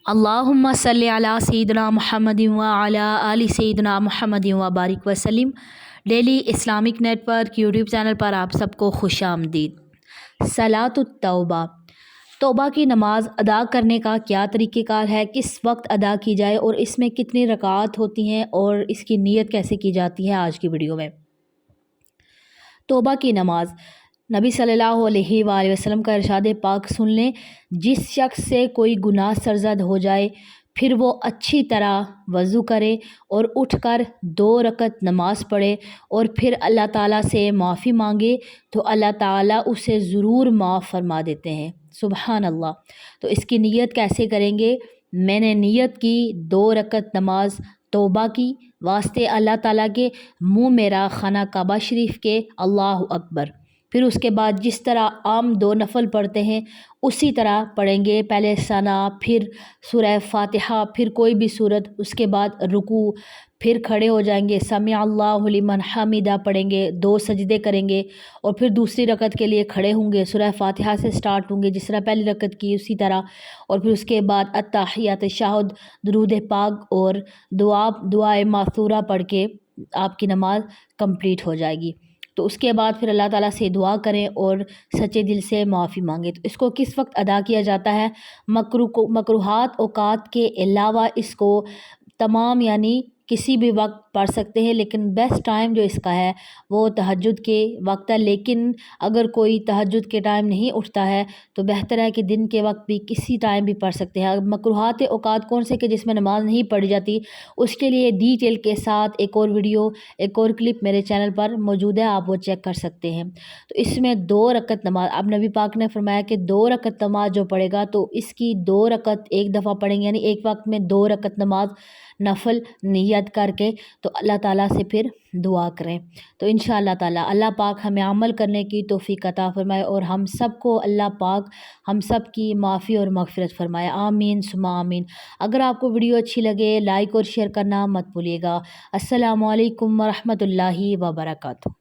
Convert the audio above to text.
اللہم صلی علی سیدنا محمد وعلی آل سیدنا محمد وبارک وسلم۔ Daily Islamic network YouTube channel پر آپ سب کو خوش آمدید۔ صلاۃ التوبہ، توبہ کی نماز ادا کرنے کا کیا طریقہ کار ہے، کس وقت ادا کی جائے اور اس میں کتنی رکعات ہوتی ہیں اور اس کی نیت کیسے کی جاتی ہے، آج کی ویڈیو میں۔ توبہ کی نماز، نبی صلی اللہ علیہ وآلہ وسلم کا ارشاد پاک سن لیں، جس شخص سے کوئی گناہ سرزد ہو جائے پھر وہ اچھی طرح وضو کرے اور اٹھ کر 2 رکعت نماز پڑھے اور پھر اللہ تعالیٰ سے معافی مانگے تو اللہ تعالیٰ اسے ضرور معاف فرما دیتے ہیں۔ سبحان اللہ۔ تو اس کی نیت کیسے کریں گے؟ میں نے نیت کی 2 رکعت نماز توبہ کی واسطے اللہ تعالیٰ کے منہ میرا خانہ کعبہ شریف کے، اللہ اکبر۔ پھر اس کے بعد جس طرح عام 2 نفل پڑھتے ہیں اسی طرح پڑھیں گے، پہلے ثنا، پھر سورہ فاتحہ، پھر کوئی بھی سورت، اس کے بعد رکوع، پھر کھڑے ہو جائیں گے، سمع اللہ لمن حمیدہ پڑھیں گے، 2 سجدے کریں گے اور پھر دوسری رکعت کے لیے کھڑے ہوں گے، سورہ فاتحہ سے سٹارٹ ہوں گے جس طرح پہلی رکعت کی اسی طرح، اور پھر اس کے بعد التحیات، تشہد، درود پاک اور دعائے ماثورہ پڑھ کے آپ کی نماز کمپلیٹ ہو جائے گی۔ تو اس کے بعد پھر اللہ تعالیٰ سے دعا کریں اور سچے دل سے معافی مانگیں۔ تو اس کو کس وقت ادا کیا جاتا ہے؟ مکروہات اوقات کے علاوہ اس کو تمام یعنی کسی بھی وقت پڑھ سکتے ہیں، لیکن بیسٹ ٹائم جو اس کا ہے وہ تہجد کے وقت ہے، لیکن اگر کوئی تہجد کے ٹائم نہیں اٹھتا ہے تو بہتر ہے کہ دن کے وقت بھی کسی ٹائم بھی پڑھ سکتے ہیں۔ مکروہات اوقات کون سے کہ جس میں نماز نہیں پڑھی جاتی، اس کے لیے ڈیٹیل کے ساتھ ایک اور ویڈیو، ایک اور کلپ میرے چینل پر موجود ہے، آپ وہ چیک کر سکتے ہیں۔ تو اس میں 2 رکعت نماز، اب نبی پاک نے فرمایا کہ 2 رکعت نماز جو پڑھے گا تو اس کی 2 رکعت ایک دفعہ پڑھیں گے، یعنی ایک وقت میں 2 رکعت نماز نفل نیت کر کے تو اللہ تعالیٰ سے پھر دعا کریں۔ تو انشاءاللہ تعالیٰ اللہ پاک ہمیں عمل کرنے کی توفیق عطا فرمائے اور ہم سب کو اللہ پاک ہم سب کی معافی اور مغفرت فرمائے، آمین ثم آمین۔ اگر آپ کو ویڈیو اچھی لگے لائک اور شیئر کرنا مت بھولیے گا۔ السلام علیکم ورحمۃ اللہ وبرکاتہ۔